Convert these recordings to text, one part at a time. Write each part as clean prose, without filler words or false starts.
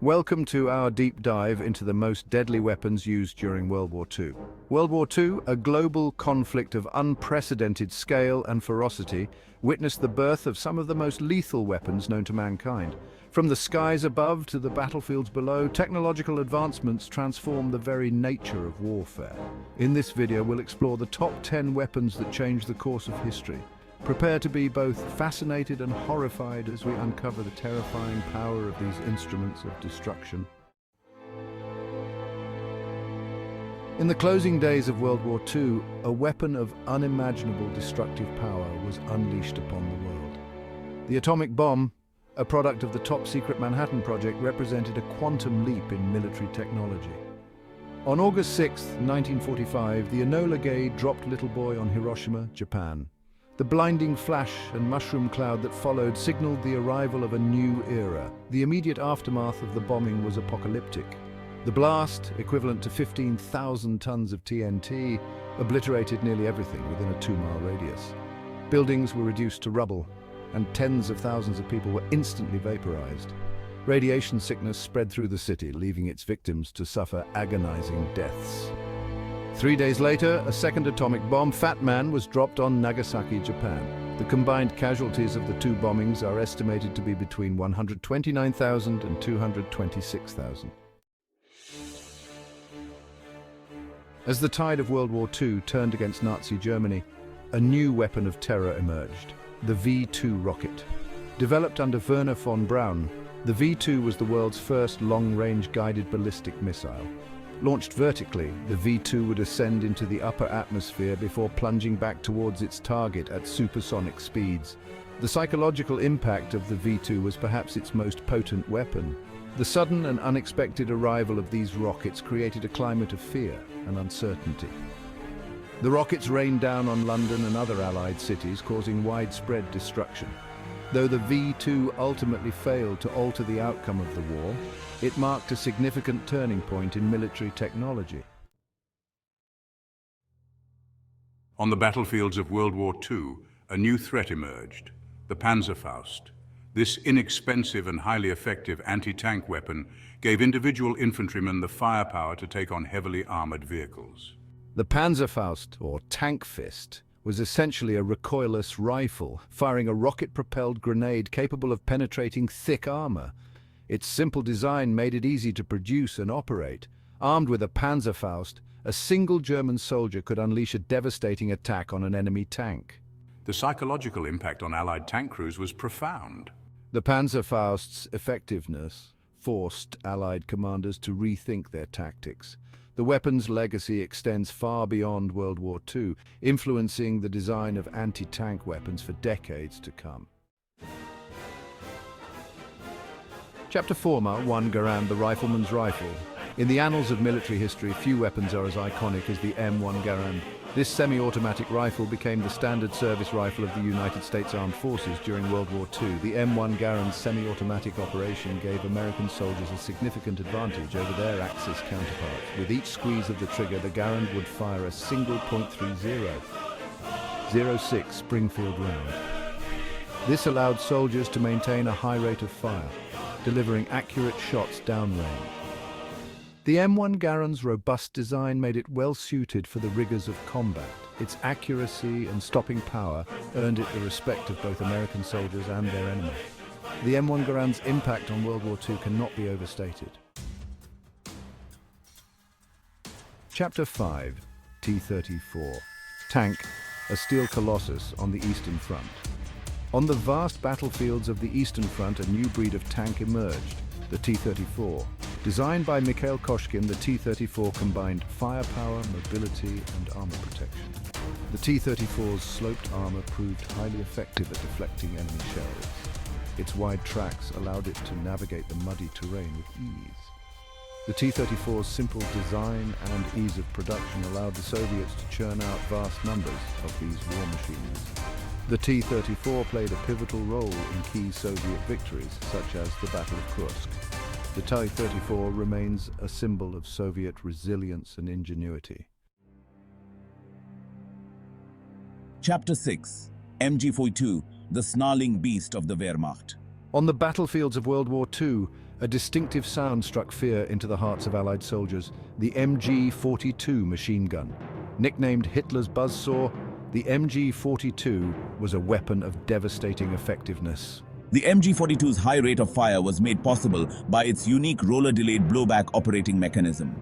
Welcome to our deep dive into the most deadly weapons used during World War II. World War II, a global conflict of unprecedented scale and ferocity, witnessed the birth of some of the most lethal weapons known to mankind. From the skies above to the battlefields below, technological advancements transformed the very nature of warfare. In this video, we'll explore the top 10 weapons that changed the course of history. Prepare to be both fascinated and horrified as we uncover the terrifying power of these instruments of destruction. In the closing days of World War II, a weapon of unimaginable destructive power was unleashed upon the world. The atomic bomb, a product of the top-secret Manhattan Project, represented a quantum leap in military technology. On August 6, 1945, the Enola Gay dropped Little Boy on Hiroshima, Japan. The blinding flash and mushroom cloud that followed signaled the arrival of a new era. The immediate aftermath of the bombing was apocalyptic. The blast, equivalent to 15,000 tons of TNT, obliterated nearly everything within a 2-mile radius. Buildings were reduced to rubble, and tens of thousands of people were instantly vaporized. Radiation sickness spread through the city, leaving its victims to suffer agonizing deaths. 3 days later, a second atomic bomb, Fat Man, was dropped on Nagasaki, Japan. The combined casualties of the two bombings are estimated to be between 129,000 and 226,000. As the tide of World War II turned against Nazi Germany, a new weapon of terror emerged, the V-2 rocket. Developed under Wernher von Braun, the V-2 was the world's first long-range guided ballistic missile. Launched vertically, the V-2 would ascend into the upper atmosphere before plunging back towards its target at supersonic speeds. The psychological impact of the V-2 was perhaps its most potent weapon. The sudden and unexpected arrival of these rockets created a climate of fear and uncertainty. The rockets rained down on London and other Allied cities, causing widespread destruction. Though the V-2 ultimately failed to alter the outcome of the war, it marked a significant turning point in military technology. On the battlefields of World War II, a new threat emerged, the Panzerfaust. This inexpensive and highly effective anti-tank weapon gave individual infantrymen the firepower to take on heavily armored vehicles. The Panzerfaust, or tank fist, was essentially a recoilless rifle, firing a rocket-propelled grenade capable of penetrating thick armor. Its simple design made it easy to produce and operate. Armed with a Panzerfaust, a single German soldier could unleash a devastating attack on an enemy tank. The psychological impact on Allied tank crews was profound. The Panzerfaust's effectiveness forced Allied commanders to rethink their tactics. The weapon's legacy extends far beyond World War II, influencing the design of anti-tank weapons for decades to come. Chapter 4, M1 Garand, the rifleman's rifle. In the annals of military history, few weapons are as iconic as the M1 Garand. This semi-automatic rifle became the standard service rifle of the United States Armed Forces during World War II. The M1 Garand's semi-automatic operation gave American soldiers a significant advantage over their Axis counterparts. With each squeeze of the trigger, the Garand would fire a single .30 .06 Springfield round. This allowed soldiers to maintain a high rate of fire, delivering accurate shots downrange. The M1 Garand's robust design made it well suited for the rigors of combat. Its accuracy and stopping power earned it the respect of both American soldiers and their enemy. The M1 Garand's impact on World War II cannot be overstated. Chapter 5, T-34. Tank, a steel colossus on the Eastern Front. On the vast battlefields of the Eastern Front, a new breed of tank emerged, the T-34. Designed by Mikhail Koshkin, the T-34 combined firepower, mobility, and armor protection. The T-34's sloped armor proved highly effective at deflecting enemy shells. Its wide tracks allowed it to navigate the muddy terrain with ease. The T-34's simple design and ease of production allowed the Soviets to churn out vast numbers of these war machines. The T-34 played a pivotal role in key Soviet victories, such as the Battle of Kursk. The T-34 remains a symbol of Soviet resilience and ingenuity. Chapter 6. MG42, the snarling beast of the Wehrmacht. On the battlefields of World War II, A distinctive sound struck fear into the hearts of Allied soldiers, the MG-42 machine gun. Nicknamed Hitler's buzzsaw, the MG-42 was a weapon of devastating effectiveness. The MG-42's high rate of fire was made possible by its unique roller-delayed blowback operating mechanism.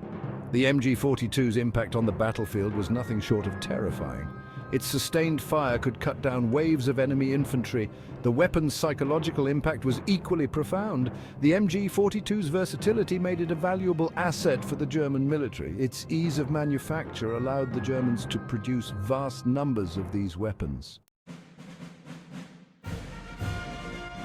The MG-42's impact on the battlefield was nothing short of terrifying. Its sustained fire could cut down waves of enemy infantry. The weapon's psychological impact was equally profound. The MG-42's versatility made it a valuable asset for the German military. Its ease of manufacture allowed the Germans to produce vast numbers of these weapons.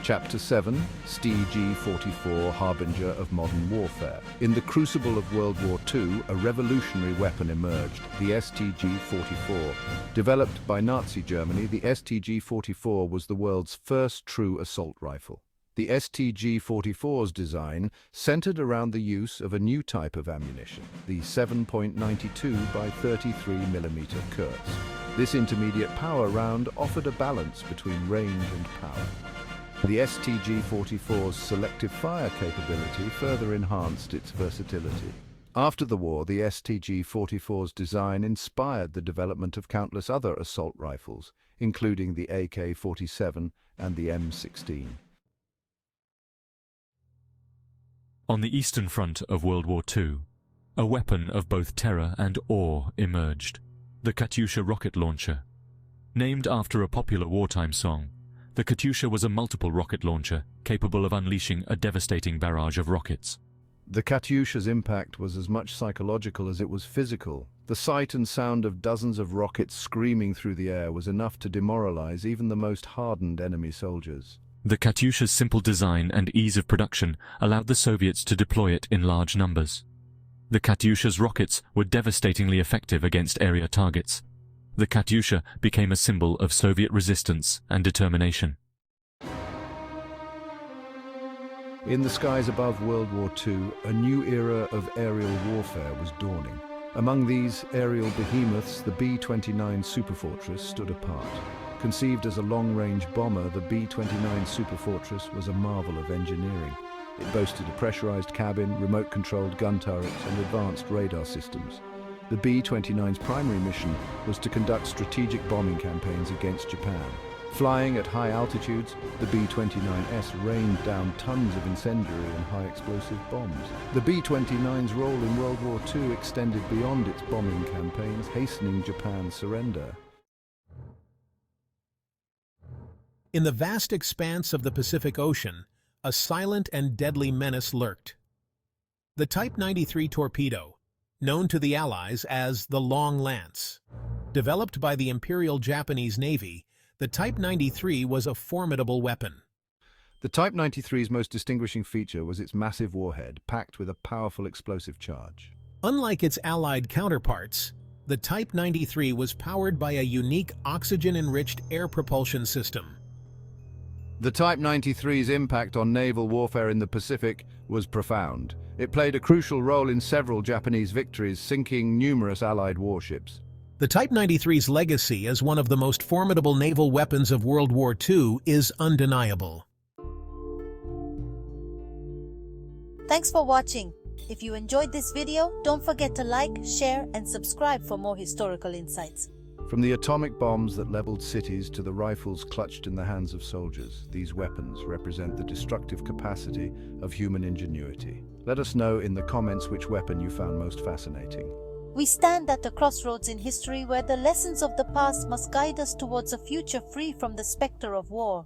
Chapter 7, StG-44, Harbinger of Modern Warfare. In the crucible of World War II, a revolutionary weapon emerged, the StG-44. Developed by Nazi Germany, the StG-44 was the world's first true assault rifle. The StG-44's design centered around the use of a new type of ammunition, the 7.92 by 33mm Kurz. This intermediate power round offered a balance between range and power. The StG-44's selective fire capability further enhanced its versatility. After the war, the StG-44's design inspired the development of countless other assault rifles, including the AK-47 and the M16. On the Eastern Front of World War II, a weapon of both terror and awe emerged, the Katyusha rocket launcher. Named after a popular wartime song, the Katyusha was a multiple rocket launcher capable of unleashing a devastating barrage of rockets. The Katyusha's impact was as much psychological as it was physical. The sight and sound of dozens of rockets screaming through the air was enough to demoralize even the most hardened enemy soldiers. The Katyusha's simple design and ease of production allowed the Soviets to deploy it in large numbers. The Katyusha's rockets were devastatingly effective against area targets. The Katyusha became a symbol of Soviet resistance and determination. In the skies above World War II, a new era of aerial warfare was dawning. Among these aerial behemoths, the B-29 Superfortress stood apart. Conceived as a long-range bomber, the B-29 Superfortress was a marvel of engineering. It boasted a pressurized cabin, remote-controlled gun turrets, and advanced radar systems. The B-29's primary mission was to conduct strategic bombing campaigns against Japan. Flying at high altitudes, the B-29S rained down tons of incendiary and high-explosive bombs. The B-29's role in World War II extended beyond its bombing campaigns, hastening Japan's surrender. In the vast expanse of the Pacific Ocean, a silent and deadly menace lurked. The Type 93 torpedo, known to the Allies as the Long Lance. Developed by the Imperial Japanese Navy, the Type 93 was a formidable weapon. The Type 93's most distinguishing feature was its massive warhead, packed with a powerful explosive charge. Unlike its Allied counterparts, the Type 93 was powered by a unique oxygen-enriched air propulsion system. The Type 93's impact on naval warfare in the Pacific was profound. It played a crucial role in several Japanese victories, sinking numerous Allied warships. The Type 93's legacy as one of the most formidable naval weapons of World War II is undeniable. Thanks for watching. If you enjoyed this video, don't forget to like, share, and subscribe for more historical insights. From the atomic bombs that leveled cities to the rifles clutched in the hands of soldiers, these weapons represent the destructive capacity of human ingenuity. Let us know in the comments which weapon you found most fascinating. We stand at a crossroads in history where the lessons of the past must guide us towards a future free from the specter of war.